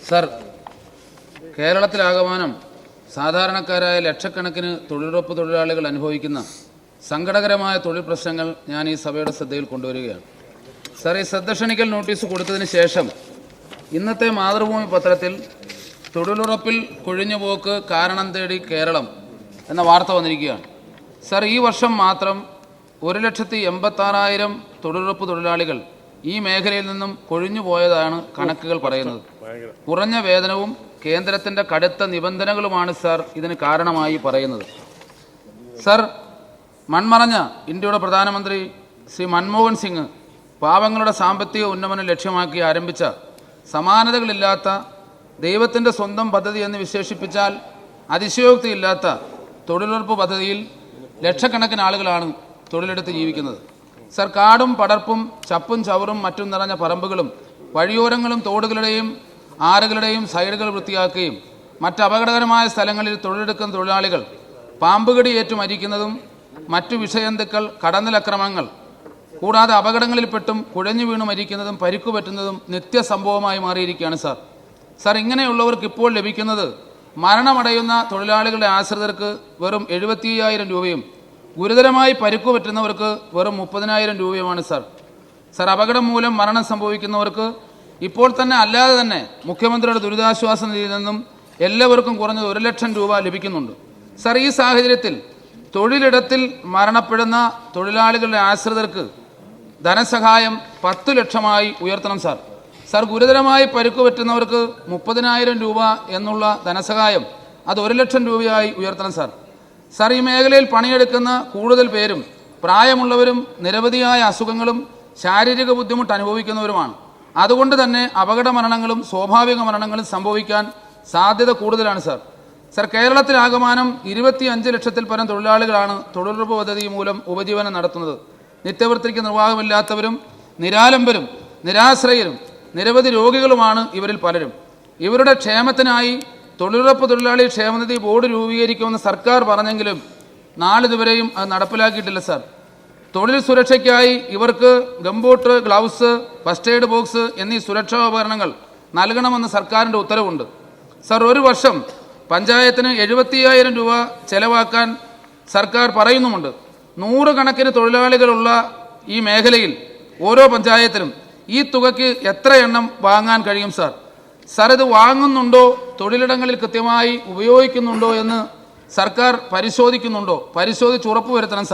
Sir, കേരളത്തിലാകമാനം സാധാരണക്കാരായ ലക്ഷക്കണക്കിന് തൊഴിലുറപ്പ് തൊഴിലാളികൾ അനുഭവിക്കുന്ന സങ്കടകരമായ തൊഴിൽ പ്രശ്നങ്ങൾ ഞാൻ ഈ സഭയുടെ ശ്രദ്ധയിൽ കൊണ്ടുവരികയാണ്. സർ, ഈ ശ്രദ്ധ ക്ഷണിക്കൽ നോട്ടീസ് കൊടുത്തതിന് ശേഷം ഇന്നത്തെ മാതൃഭൂമി പത്രത്തിൽ തൊഴിലുറപ്പിൽ കൊഴിഞ്ഞുപോക്ക് കാരണം തേടി കേരളം എന്ന വാർത്ത വന്നിരിക്കുകയാണ്. സർ, ഈ വർഷം മാത്രം 1,86,000 തൊഴിലുറപ്പ് തൊഴിലാളികൾ ഈ മേഖലയിൽ നിന്നും കൊഴിഞ്ഞുപോയതാണ് കണക്കുകൾ പറയുന്നത്. കുറഞ്ഞ വേതനവും കേന്ദ്രത്തിൻ്റെ കടുത്ത നിബന്ധനകളുമാണ് സർ ഇതിന് കാരണമായി പറയുന്നത്. സർ, മൺമറഞ്ഞ ഇന്ത്യയുടെ പ്രധാനമന്ത്രി ശ്രീ മൻമോഹൻ സിംഗ് പാവങ്ങളുടെ സാമ്പത്തിക ഉന്നമനം ലക്ഷ്യമാക്കി ആരംഭിച്ച സമാനതകളില്ലാത്ത ദൈവത്തിൻ്റെ സ്വന്തം പദ്ധതി എന്ന് വിശേഷിപ്പിച്ചാൽ അതിശയോക്തിയില്ലാത്ത തൊഴിലുറപ്പ് പദ്ധതിയിൽ ലക്ഷക്കണക്കിന് ആളുകളാണ് തൊഴിലെടുത്ത് ജീവിക്കുന്നത്. സർ, കാടും പടർപ്പും ചപ്പും ചവറും മറ്റും നിറഞ്ഞ പറമ്പുകളും വഴിയോരങ്ങളും തോടുകളുടെയും ആറുകളുടെയും സൈഡുകൾ വൃത്തിയാക്കുകയും മറ്റ് അപകടകരമായ സ്ഥലങ്ങളിൽ തൊഴിലെടുക്കുന്ന തൊഴിലാളികൾ പാമ്പുകടി ഏറ്റു മരിക്കുന്നതും മറ്റു വിഷജന്തുക്കൾ കടന്നലാക്രമണങ്ങൾ കൂടാതെ അപകടങ്ങളിൽപ്പെട്ടും കുഴഞ്ഞു വീണു മരിക്കുന്നതും പരിക്കു പറ്റുന്നതും നിത്യസംഭവമായി മാറിയിരിക്കുകയാണ്. സർ, ഇങ്ങനെയുള്ളവർക്ക് ഇപ്പോൾ ലഭിക്കുന്നത് മരണമടയുന്ന തൊഴിലാളികളുടെ ആശ്രിതർക്ക് വെറും 75,000 രൂപയും ഗുരുതരമായി പരിക്കു പറ്റുന്നവർക്ക് വെറും 30,000 രൂപയുമാണ്. സർ, അപകടം മൂലം മരണം സംഭവിക്കുന്നവർക്ക് ഇപ്പോൾ തന്നെ അല്ലാതെ തന്നെ മുഖ്യമന്ത്രിയുടെ ദുരിതാശ്വാസ നിധിയിൽ നിന്നും എല്ലാവർക്കും കുറഞ്ഞത് 1 ലക്ഷം രൂപ ലഭിക്കുന്നുണ്ട്. സർ, ഈ സാഹചര്യത്തിൽ തൊഴിലിടത്തിൽ മരണപ്പെടുന്ന തൊഴിലാളികളുടെ ആശ്രിതർക്ക് ധനസഹായം 10 ലക്ഷമായി ഉയർത്തണം. സർ, ഗുരുതരമായി പരിക്കു പറ്റുന്നവർക്ക് 30,000 രൂപ എന്നുള്ള ധനസഹായം അത് 1 ലക്ഷം രൂപയായി ഉയർത്തണം. സർ, ഈ മേഖലയിൽ പണിയെടുക്കുന്ന കൂടുതൽ പേരും പ്രായമുള്ളവരും നിരവധിയായ അസുഖങ്ങളും ശാരീരിക ബുദ്ധിമുട്ട് അനുഭവിക്കുന്നവരുമാണ്. അതുകൊണ്ട് തന്നെ അപകട മരണങ്ങളും സ്വാഭാവിക മരണങ്ങളും സംഭവിക്കാൻ സാധ്യത കൂടുതലാണ്. സർ, കേരളത്തിലാകമാനം 25 ലക്ഷത്തിൽ പരം തൊഴിലാളികളാണ് തൊഴിലുറപ്പ് പദ്ധതി മൂലം ഉപജീവനം നടത്തുന്നത്. നിത്യവൃത്തിക്ക് നിർവാഹമില്ലാത്തവരും നിരാലംബരും നിരാശ്രയരും നിരവധി രോഗികളുമാണ് ഇവരിൽ പലരും. ഇവരുടെ ക്ഷേമത്തിനായി തൊഴിലുറപ്പ് തൊഴിലാളി ക്ഷേമനിധി ബോർഡ് രൂപീകരിക്കുമെന്ന് സർക്കാർ പറഞ്ഞെങ്കിലും നാളിതുവരെയും അത് നടപ്പിലാക്കിയിട്ടില്ല. തൊഴിൽ സുരക്ഷയ്ക്കായി ഇവർക്ക് gumboot, gloves, first aid box എന്നീ സുരക്ഷാ ഉപകരണങ്ങൾ നൽകണമെന്ന് സർക്കാരിൻ്റെ ഉത്തരവുണ്ട്. സർ, ഒരു വർഷം പഞ്ചായത്തിന് 75,000 രൂപ ചെലവാക്കാൻ സർക്കാർ പറയുന്നുമുണ്ട്. 100 കണക്കിന് തൊഴിലാളികളുള്ള ഈ മേഖലയിൽ ഓരോ പഞ്ചായത്തിലും ഈ തുകയ്ക്ക് എത്ര എണ്ണം വാങ്ങാൻ കഴിയും? സർ, ഇത് വാങ്ങുന്നുണ്ടോ, തൊഴിലിടങ്ങളിൽ കൃത്യമായി ഉപയോഗിക്കുന്നുണ്ടോ എന്ന് സർക്കാർ പരിശോധിക്കുന്നുണ്ടോ? പരിശോധിച്ച് ഉറപ്പുവരുത്തണം.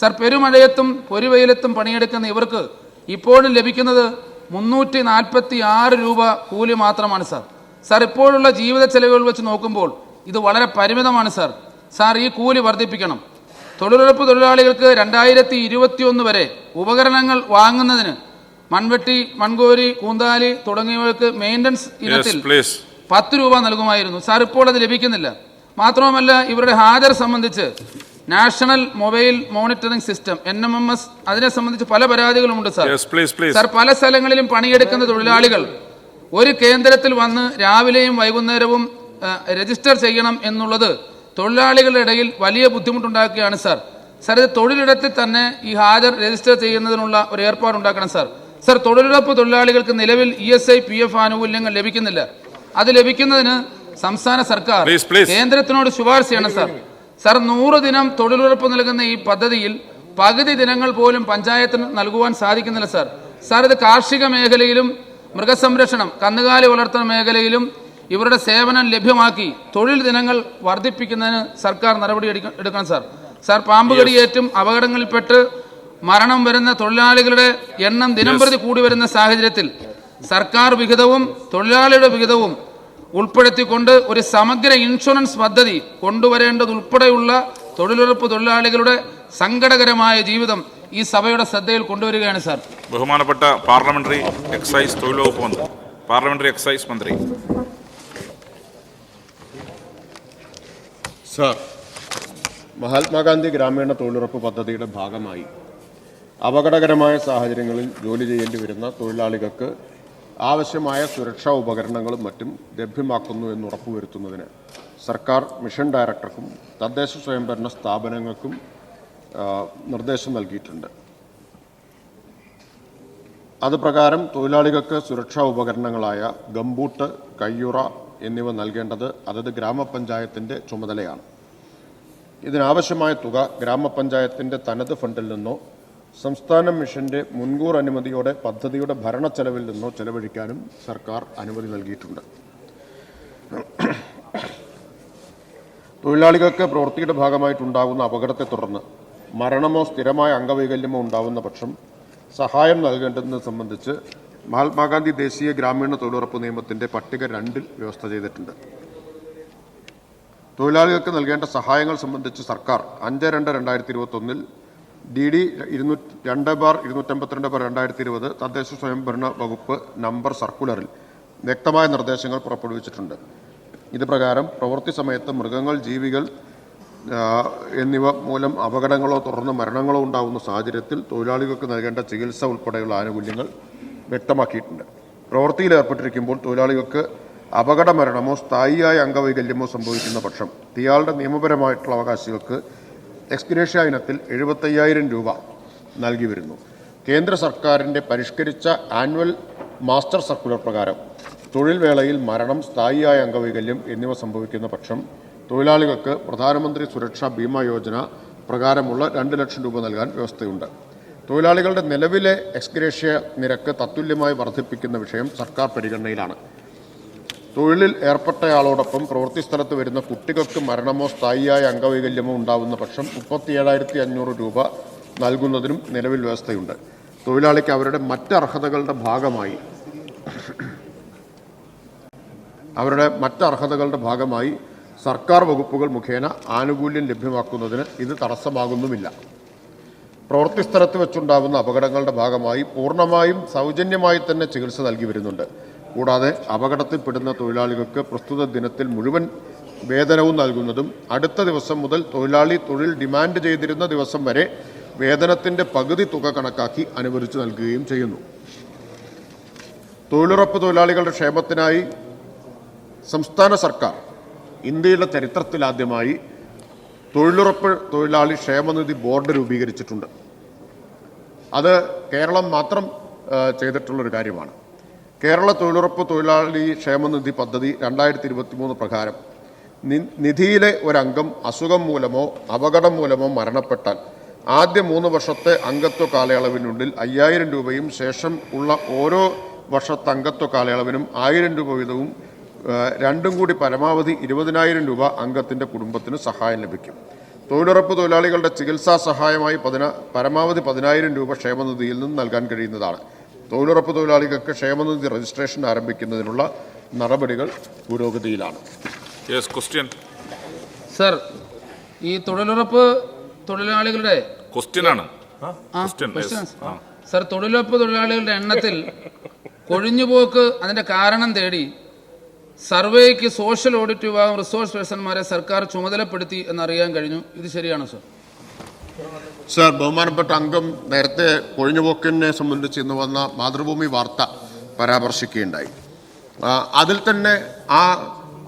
സർ, പെരുമഴയത്തും പൊരുവെയിലത്തും പണിയെടുക്കുന്ന ഇവർക്ക് ഇപ്പോഴും ലഭിക്കുന്നത് 346 രൂപ കൂലി മാത്രമാണ്. സർ, ഇപ്പോഴുള്ള ജീവിത ചെലവുകൾ വെച്ച് നോക്കുമ്പോൾ ഇത് വളരെ പരിമിതമാണ്. സർ, ഈ കൂലി വർദ്ധിപ്പിക്കണം. തൊഴിലുറപ്പ് തൊഴിലാളികൾക്ക് 2021 വരെ ഉപകരണങ്ങൾ വാങ്ങുന്നതിന് മൺവെട്ടി, മൺകോരി, കൂന്താലി തുടങ്ങിയവർക്ക് മെയിൻ്റനൻസ് ഇനത്തിൽ 10 രൂപ നൽകുമായിരുന്നു. സർ, ഇപ്പോൾ അത് ലഭിക്കുന്നില്ല. മാത്രവുമല്ല, ഇവരുടെ ഹാജർ സംബന്ധിച്ച് national mobile monitoring system NMMS അതിനെ സംബന്ധിച്ച് പല പരാതികളുമുണ്ട്. സർ, പല സ്ഥലങ്ങളിലും പണിയെടുക്കുന്ന തൊഴിലാളികൾ ഒരു കേന്ദ്രത്തിൽ വന്ന് രാവിലെയും വൈകുന്നേരവും രജിസ്റ്റർ ചെയ്യണം എന്നുള്ളത് തൊഴിലാളികളുടെ ഇടയിൽ വലിയ ബുദ്ധിമുട്ടുണ്ടാക്കുകയാണ്. സർ, ഇത് തൊഴിലിടത്തിൽ തന്നെ ഈ ഹാജർ രജിസ്റ്റർ ചെയ്യുന്നതിനുള്ള ഒരു ഏർപ്പാടുണ്ടാക്കണം. സർ, തൊഴിലുറപ്പ് തൊഴിലാളികൾക്ക് നിലവിൽ ESI, PF ആനുകൂല്യങ്ങൾ ലഭിക്കുന്നില്ല. അത് ലഭിക്കുന്നതിന് സംസ്ഥാന സർക്കാർ കേന്ദ്രത്തിനോട് ശുപാർശ ചെയ്യണം. സർ, 100 ദിനം തൊഴിലുറപ്പ് നൽകുന്ന ഈ പദ്ധതിയിൽ പകുതി ദിനങ്ങൾ പോലും പഞ്ചായത്തിന് നൽകുവാൻ സാധിക്കുന്നില്ല. സർ, ഇത് കാർഷിക മേഖലയിലും മൃഗസംരക്ഷണം, കന്നുകാലി വളർത്തൽ മേഖലയിലും ഇവരുടെ സേവനം ലഭ്യമാക്കി തൊഴിൽ ദിനങ്ങൾ വർദ്ധിപ്പിക്കുന്നതിന് സർക്കാർ നടപടി എടുക്കണം. സർ, പാമ്പുകടിയേറ്റും അപകടങ്ങളിൽപ്പെട്ട് മരണം വരുന്ന തൊഴിലാളികളുടെ എണ്ണം ദിനംപ്രതി കൂടി വരുന്ന സാഹചര്യത്തിൽ സർക്കാർ വിഹിതവും തൊഴിലാളിയുടെ വിഹിതവും ഉൾപ്പെടുത്തിക്കൊണ്ട് ഒരു സമഗ്ര ഇൻഷുറൻസ് പദ്ധതി കൊണ്ടുവരേണ്ടതുൾപ്പെടെയുള്ള തൊഴിലുറപ്പ് തൊഴിലാളികളുടെ സങ്കടകരമായ ജീവിതം ഈ സഭയുടെ ശ്രദ്ധയിൽ കൊണ്ടുവരികയാണ്. ബഹുമാനപ്പെട്ട പാർലമെന്ററി എക്സൈസ് തൊഴിൽ വകുപ്പ് മന്ത്രി, പാർലമെന്ററി എക്സൈസ് മന്ത്രി. മഹാത്മാഗാന്ധി ഗ്രാമീണ തൊഴിലുറപ്പ് പദ്ധതിയുടെ ഭാഗമായി അപകടകരമായ സാഹചര്യങ്ങളിൽ ജോലി ചെയ്യേണ്ടി വരുന്ന തൊഴിലാളികൾക്ക് ആവശ്യമായ സുരക്ഷാ ഉപകരണങ്ങളും മറ്റും ലഭ്യമാക്കുന്നു എന്ന് ഉറപ്പുവരുത്തുന്നതിന് സർക്കാർ മിഷൻ ഡയറക്ടർക്കും തദ്ദേശ സ്വയംഭരണ സ്ഥാപനങ്ങൾക്കും നിർദ്ദേശം നൽകിയിട്ടുണ്ട്. അതുപ്രകാരം തൊഴിലാളികൾക്ക് സുരക്ഷാ ഉപകരണങ്ങളായ ഗംബൂട്ട്, കയ്യുറ എന്നിവ നൽകേണ്ടത് അതത് ഗ്രാമപഞ്ചായത്തിൻ്റെ ചുമതലയാണ്. ഇതിനാവശ്യമായ തുക ഗ്രാമപഞ്ചായത്തിൻ്റെ തനത് ഫണ്ടിൽ നിന്നോ സംസ്ഥാന മിഷന്റെ മുൻകൂർ അനുമതിയോടെ പദ്ധതിയുടെ ഭരണച്ചെലവിൽ നിന്നോ ചെലവഴിക്കാനും സർക്കാർ അനുമതി നൽകിയിട്ടുണ്ട്. തൊഴിലാളികൾക്ക് പ്രവൃത്തിയുടെ ഭാഗമായിട്ടുണ്ടാകുന്ന അപകടത്തെ തുടർന്ന് മരണമോ സ്ഥിരമായ അംഗവൈകല്യമോ ഉണ്ടാകുന്ന പക്ഷം സഹായം നൽകേണ്ടതിനെ സംബന്ധിച്ച് മഹാത്മാഗാന്ധി ദേശീയ ഗ്രാമീണ തൊഴിലുറപ്പ് നിയമത്തിൻ്റെ പട്ടിക 2 വ്യവസ്ഥ ചെയ്തിട്ടുണ്ട്. തൊഴിലാളികൾക്ക് നൽകേണ്ട സഹായങ്ങൾ സംബന്ധിച്ച് സർക്കാർ 5/2/2021 DD 2/252/2020 തദ്ദേശ സ്വയംഭരണ വകുപ്പ് നമ്പർ സർക്കുലറിൽ വ്യക്തമായ നിർദ്ദേശങ്ങൾ പുറപ്പെടുവിച്ചിട്ടുണ്ട്. ഇത് പ്രകാരം പ്രവൃത്തി സമയത്ത് മൃഗങ്ങൾ, ജീവികൾ എന്നിവ മൂലം അപകടങ്ങളോ തുടർന്ന് മരണങ്ങളോ ഉണ്ടാകുന്ന സാഹചര്യത്തിൽ തൊഴിലാളികൾക്ക് നൽകേണ്ട ചികിത്സ ഉൾപ്പെടെയുള്ള ആനുകൂല്യങ്ങൾ വ്യക്തമാക്കിയിട്ടുണ്ട്. പ്രവൃത്തിയിൽ ഏർപ്പെട്ടിരിക്കുമ്പോൾ തൊഴിലാളികൾക്ക് അപകട മരണമോ സ്ഥായിയായ അംഗവൈകല്യമോ സംഭവിക്കുന്ന പക്ഷം ഇയാളുടെ നിയമപരമായിട്ടുള്ള അവകാശികൾക്ക് എക്സ്ഗ്രേഷ്യ ഇനത്തിൽ 75,000 രൂപ നൽകി വരുന്നു. കേന്ദ്ര സർക്കാരിൻ്റെ പരിഷ്കരിച്ച ആനുവൽ മാസ്റ്റർ സർക്കുലർ പ്രകാരം തൊഴിൽ വേളയിൽ മരണം, സ്ഥായിയായ അംഗവൈകല്യം എന്നിവ സംഭവിക്കുന്ന പക്ഷം തൊഴിലാളികൾക്ക് പ്രധാനമന്ത്രി സുരക്ഷാ ബീമാ യോജന പ്രകാരമുള്ള 2 ലക്ഷം രൂപ നൽകാൻ വ്യവസ്ഥയുണ്ട്. തൊഴിലാളികളുടെ നിലവിലെ എക്സ്ഗ്രേഷ്യ നിരക്ക് തത്തുല്യമായി വർദ്ധിപ്പിക്കുന്ന വിഷയം സർക്കാർ പരിഗണനയിലാണ്. തൊഴിലിൽ ഏർപ്പെട്ടയാളോടൊപ്പം പ്രവൃത്തി സ്ഥലത്ത് വരുന്ന കുട്ടികൾക്ക് മരണമോ സ്ഥായിയായ അംഗവൈകല്യമോ ഉണ്ടാകുന്ന പക്ഷം 37,500 രൂപ നൽകുന്നതിനും നിലവിൽ വ്യവസ്ഥയുണ്ട്. തൊഴിലാളിക്ക് അവരുടെ മറ്റ് അർഹതകളുടെ ഭാഗമായി സർക്കാർ വകുപ്പുകൾ മുഖേന ആനുകൂല്യം ലഭ്യമാക്കുന്നതിന് ഇത് തടസ്സമാകുന്നുമില്ല. പ്രവൃത്തി സ്ഥലത്ത് വെച്ചുണ്ടാകുന്ന അപകടങ്ങളുടെ ഭാഗമായി പൂർണ്ണമായും സൗജന്യമായി തന്നെ ചികിത്സ നൽകി വരുന്നുണ്ട്. കൂടാതെ അപകടത്തിൽപ്പെടുന്ന തൊഴിലാളികൾക്ക് പ്രസ്തുത ദിനത്തിൽ മുഴുവൻ വേതനവും നൽകുന്നതും അടുത്ത ദിവസം മുതൽ തൊഴിലാളി തൊഴിൽ ഡിമാൻഡ് ചെയ്തിരുന്ന ദിവസം വരെ വേതനത്തിൻ്റെ പകുതി തുക കണക്കാക്കി അനുവദിച്ചു നൽകുകയും ചെയ്യുന്നു. തൊഴിലുറപ്പ് തൊഴിലാളികളുടെ ക്ഷേമത്തിനായി സംസ്ഥാന സർക്കാർ ഇന്ത്യയുടെ ചരിത്രത്തിലാദ്യമായി തൊഴിലുറപ്പ് തൊഴിലാളി ക്ഷേമനിധി ബോർഡ് രൂപീകരിച്ചിട്ടുണ്ട്. അത് കേരളം മാത്രം ചെയ്തിട്ടുള്ളൊരു കാര്യമാണ്. കേരള തൊഴിലുറപ്പ് തൊഴിലാളി ക്ഷേമനിധി പദ്ധതി 2023 പ്രകാരം നിധിയിലെ ഒരംഗം അസുഖം മൂലമോ അപകടം മൂലമോ മരണപ്പെട്ടാൽ ആദ്യ 3 വർഷത്തെ അംഗത്വ കാലയളവിനുള്ളിൽ 5,000 രൂപയും ശേഷം ഉള്ള ഓരോ വർഷത്തെ അംഗത്വ കാലയളവിനും 1,000 രൂപ വീതവും രണ്ടും കൂടി പരമാവധി 20,000 രൂപ അംഗത്തിൻ്റെ കുടുംബത്തിന് സഹായം ലഭിക്കും. തൊഴിലുറപ്പ് തൊഴിലാളികളുടെ ചികിത്സാ സഹായമായി പരമാവധി 10,000 രൂപ ക്ഷേമനിധിയിൽ നിന്ന് നൽകാൻ കഴിയുന്നതാണ്. തൊഴിലുറപ്പ് തൊഴിലാളികൾക്ക് ക്ഷേമനിധി രജിസ്ട്രേഷൻ ആരംഭിക്കുന്നതിനുള്ള നടപടികൾ പുരോഗതിയിലാണ്. സർ, ഈ തൊഴിലുറപ്പ് തൊഴിലാളികളുടെ സർ തൊഴിലുറപ്പ് തൊഴിലാളികളുടെ എണ്ണത്തിൽ കൊഴിഞ്ഞുപോക്ക് അതിന്റെ കാരണം തേടി സർവേക്ക് സോഷ്യൽ ഓഡിറ്റ് വിഭാഗം റിസോഴ്സ് പേഴ്സൺമാരെ സർക്കാർ ചുമതലപ്പെടുത്തി എന്നറിയാൻ കഴിഞ്ഞു. ഇത് ശരിയാണോ സർ? സർ, ബഹുമാനപ്പെട്ട അംഗം നേരത്തെ കൊഴിഞ്ഞുപോക്കിനെ സംബന്ധിച്ച് ഇന്ന് വന്ന മാതൃഭൂമി വാർത്ത പരാമർശിക്കുകയുണ്ടായി. അതിൽ തന്നെ ആ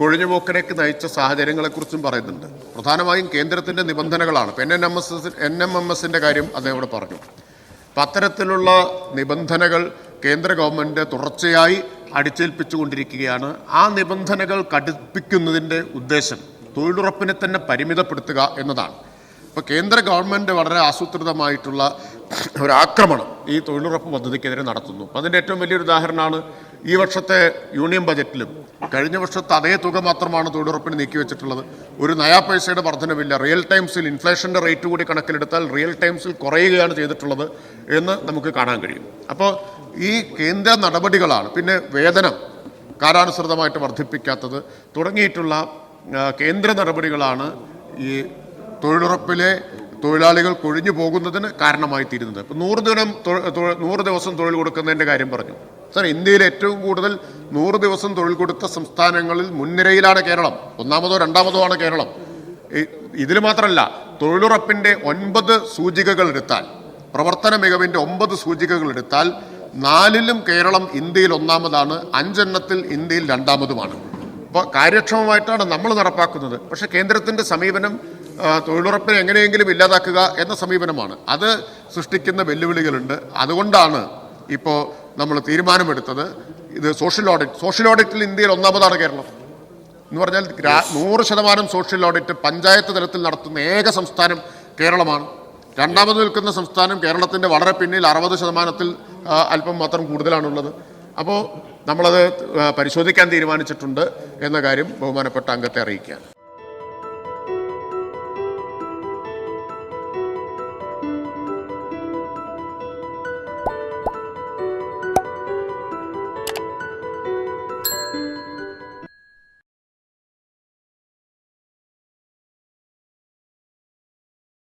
കൊഴിഞ്ഞുപോക്കിലേക്ക് നയിച്ച സാഹചര്യങ്ങളെക്കുറിച്ചും പറയുന്നുണ്ട്. പ്രധാനമായും കേന്ദ്രത്തിൻ്റെ നിബന്ധനകളാണ്. NMMSൻ്റെ കാര്യം അദ്ദേഹം ഇവിടെ പറഞ്ഞു. അപ്പം അത്തരത്തിലുള്ള നിബന്ധനകൾ കേന്ദ്ര ഗവൺമെൻറ് തുടർച്ചയായി അടിച്ചേൽപ്പിച്ചുകൊണ്ടിരിക്കുകയാണ്. ആ നിബന്ധനകൾ കടുപ്പിക്കുന്നതിൻ്റെ ഉദ്ദേശം തൊഴിലുറപ്പിനെ തന്നെ പരിമിതപ്പെടുത്തുക എന്നതാണ്. ഇപ്പോൾ കേന്ദ്ര ഗവൺമെൻറ് വളരെ ആസൂത്രിതമായിട്ടുള്ള ഒരു ആക്രമണം ഈ തൊഴിലുറപ്പ് പദ്ധതിക്കെതിരെ നടത്തുന്നു. അതിൻ്റെ ഏറ്റവും വലിയൊരു ഉദാഹരണമാണ് ഈ വർഷത്തെ യൂണിയൻ ബജറ്റിലും കഴിഞ്ഞ വർഷത്തെ അതേ തുക മാത്രമാണ് തൊഴിലുറപ്പിന് നീക്കിവെച്ചിട്ടുള്ളത്. ഒരു നയാ പൈസയുടെ വർധനവില്ല. റിയൽ ടൈംസിൽ ഇൻഫ്ലേഷൻ്റെ റേറ്റ് കൂടി കണക്കിലെടുത്താൽ റിയൽ ടൈംസിൽ കുറയുകയാണ് ചെയ്തിട്ടുള്ളത് എന്ന് നമുക്ക് കാണാൻ കഴിയും. അപ്പോൾ ഈ കേന്ദ്ര നടപടികളാണ്. പിന്നെ വേതനം കാലാനുസൃതമായിട്ട് വർദ്ധിപ്പിക്കാത്തത് തുടങ്ങിയിട്ടുള്ള കേന്ദ്ര നടപടികളാണ് ഈ തൊഴിലുറപ്പിലെ തൊഴിലാളികൾ കൊഴിഞ്ഞു പോകുന്നതിന് കാരണമായി തീരുന്നത്. ഇപ്പം 100 ദിവസം തൊഴിൽ കൊടുക്കുന്നതിൻ്റെ കാര്യം പറഞ്ഞു. സർ, ഇന്ത്യയിൽ ഏറ്റവും കൂടുതൽ 100 ദിവസം തൊഴിൽ കൊടുത്ത സംസ്ഥാനങ്ങളിൽ മുൻനിരയിലാണ് കേരളം. 1ാമതോ 2ാമതോ ആണ് കേരളം. ഇതിൽ മാത്രമല്ല, തൊഴിലുറപ്പിൻ്റെ 9 സൂചികകൾ എടുത്താൽ, പ്രവർത്തന മികവിൻ്റെ 9 സൂചികകൾ എടുത്താൽ 4ലും കേരളം ഇന്ത്യയിൽ 1ാമതാണ്, 5 എണ്ണത്തിൽ ഇന്ത്യയിൽ 2ാമതുമാണ്. അപ്പോൾ കാര്യക്ഷമമായിട്ടാണ് നമ്മൾ നടപ്പാക്കുന്നത്. പക്ഷേ കേന്ദ്രത്തിൻ്റെ സമീപനം തൊഴിലുറപ്പിനെ എങ്ങനെയെങ്കിലും ഇല്ലാതാക്കുക എന്ന സമീപനമാണ്. അത് സൃഷ്ടിക്കുന്ന വെല്ലുവിളികളുണ്ട്. അതുകൊണ്ടാണ് ഇപ്പോൾ നമ്മൾ തീരുമാനമെടുത്തത് ഇത് സോഷ്യൽ ഓഡിറ്റിൽ ഇന്ത്യയിൽ ഒന്നാമതാണ് കേരളം എന്ന് പറഞ്ഞാൽ 100% സോഷ്യൽ ഓഡിറ്റ് പഞ്ചായത്ത് തലത്തിൽ നടത്തുന്ന ഏക സംസ്ഥാനം കേരളമാണ്. രണ്ടാമത് നിൽക്കുന്ന സംസ്ഥാനം കേരളത്തിൻ്റെ വളരെ പിന്നിൽ 60%-ത്തിൽ അല്പം മാത്രം കൂടുതലാണുള്ളത്. അപ്പോൾ നമ്മളത് പരിശോധിക്കാൻ തീരുമാനിച്ചിട്ടുണ്ട് എന്ന കാര്യം ബഹുമാനപ്പെട്ട അംഗത്തെ അറിയിക്കുകയാണ്.